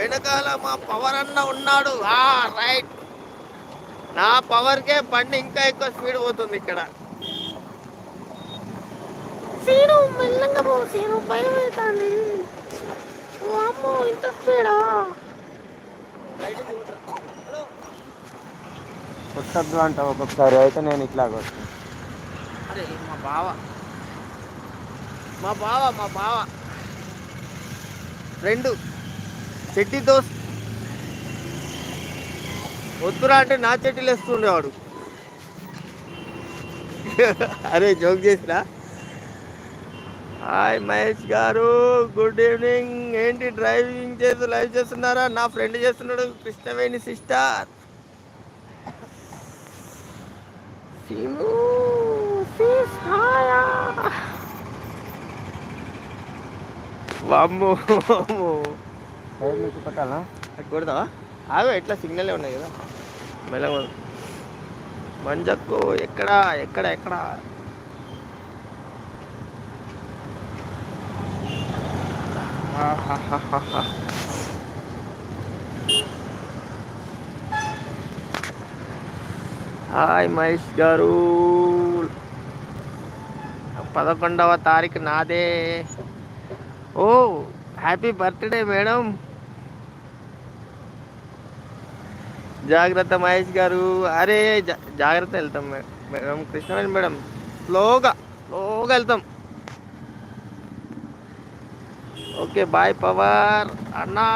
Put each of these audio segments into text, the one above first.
వెనకాల మా పవర్ అన్న ఉన్నాడు. రైట్. నా పవర్కే బండి ఇంకా ఎక్కువ స్పీడ్ పోతుంది ఇక్కడ. సీను మెల్లంగా పో సీను, భయం అవుతుంది. అమ్మో ఇంత స్పీడా. కొట్టద్దు అంట ఒక్కొక్కసారి, అయితే నేను ఇట్లా కొట్టు. అరే మా బావ మా బావ మా బావ ఫ్రెండు చెట్టి దోస్త్. వద్దురా అంటే నా చెట్టీలు వేస్తుండేవాడు. అరే జోక్ చేసినా. హాయ్ మహేష్ గారు, గుడ్ ఈవినింగ్. ఏంటి డ్రైవింగ్ చేసి లైవ్ చేస్తున్నారా? నా ఫ్రెండ్ చేస్తున్నాడు, కృష్ణవేణి సిస్టర్. వామ్మో కొట్టాలా? కొడతావా? ఆగో, ఎట్లా సిగ్నలే ఉన్నాయి కదా. మెల్లగా మంజక్కు. ఎక్కడ ఎక్కడ ఎక్కడ? హాయ్ మహేష్ గారు, 11వ తారీఖు నాదే. ఓ హ్యాపీ బర్త్డే మేడం. జాగ్రత్త మహేష్ గారు. అరే జాగ్రత్త వెళ్తాం మేడం. కృష్ణవేణి మేడం, స్లోగా వెళ్తాం. ఓకే బాయ్ పవర్ అన్నా.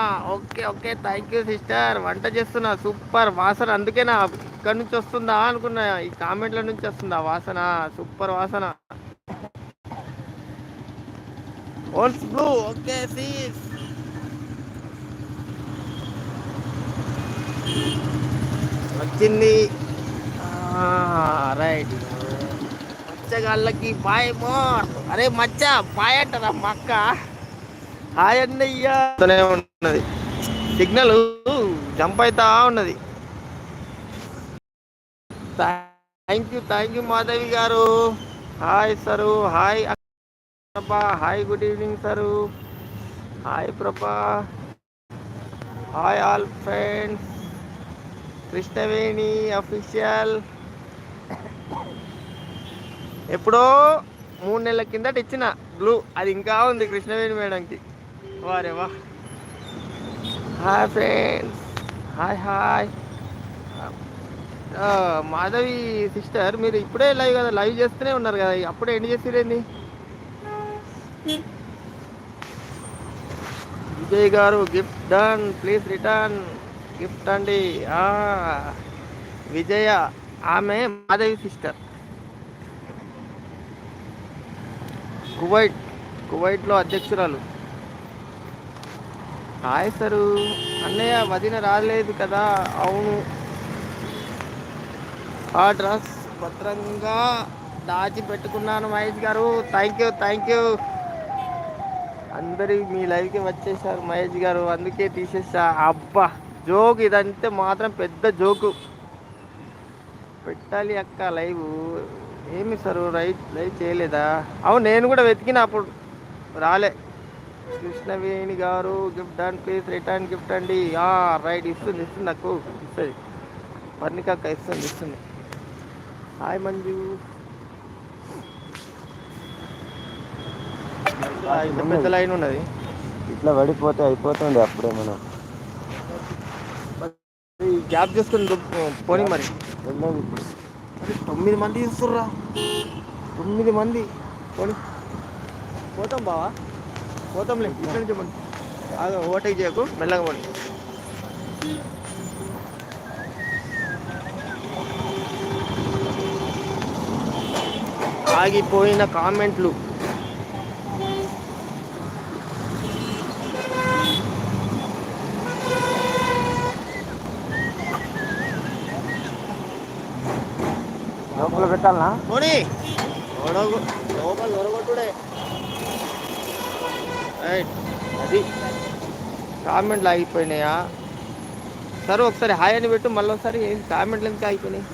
Okay thank you sister. వంట చేస్తున్నా, సూపర్ వాసన. అందుకేనా ఇక్కడ నుంచి వస్తుందా అనుకున్నా, ఈ కామెంట్ల నుంచి వస్తుందా వాసన. సూపర్ వాసన. ఓల్స్ బ్లూ. ఓకే సీస్ వచ్చింది. రైట్. మచ్చగాళ్ళకి బాయ్ మోర్. అరే మచ్చ బాయ్ అంటారా మా అక్క? హాయ్ అన్నయ్యా ఉన్నది. సిగ్నల్ జంప్ అవుతా ఉన్నది. థ్యాంక్ యూ మాధవి గారు. Hi sir. Hi Prabha. Hi good evening sir. Hi Prabha. Hi all friends. Krishnaveni official. ఎప్పుడో 3 నెలల కిందట ఇచ్చిన బ్లూ, అది ఇంకా ఉంది కృష్ణవేణి మేడంకి. వారే వా. Hi friends. Hi Madhavi sister, మీరు ఇప్పుడే లైవ్ కదా, లైవ్ చేస్తూనే ఉన్నారు కదా, అప్పుడే ఎండ్ చేసిరేంది? విజయ్ గారు gift done, please return gift అండి. విజయ, ఆమె మాధవి సిస్టర్. కువైట్లో అధ్యక్షురాలు. Hi sir. అన్నయ్య వదిన రాలేదు కదా? అవును, ఆ డ్రెస్ భద్రంగా దాచిపెట్టుకున్నాను మహేష్ గారు. Thank you. అందరి మీ లైవ్కి వచ్చేసారు మహేష్ గారు, అందుకే తీసేసా. అబ్బా జోక్, ఇదంతే మాత్రం పెద్ద జోకు. పెట్టాలి అక్క లైవ్. ఏమి సార్ లైవ్ చేయలేదా? అవును, నేను కూడా వెతికిన, అప్పుడు రాలే. కృష్ణవేణి గారు gift done, please return gift అండి. రైట్. ఇస్తుంది నాకు, ఇస్తుంది. పర్ణికక్క ఇస్తుంది. హాయ్ మంజు. ఇంత పెద్ద లైన్ ఉన్నది. ఇట్లా పడిపోతే అయిపోతుంది అప్పుడే. మనం గ్యాప్ చేసుకుని పోనీ మరి. వెళ్ళేది ఇప్పుడు. 9 మంది చూస్తుర్రా. 9 మంది పోనీ. పోతాం బావా, పోతాంలే. ఇక్కడ నుంచి చెప్పండి. ఓవర్టేక్ చేయకు, మెల్లగా పోండి. ఆగిపోయిన కామెంట్లు. లోపల పెట్టాలనా? పోనీ లోపల దొరకొట్టుడే. రైట్. అది కామెంట్లు ఆగిపోయినాయా? సరే ఒకసారి హాయ్ అని పెట్టు, మళ్ళీ ఒకసారి కామెంట్లు ఎందుకు ఆగిపోయినాయి?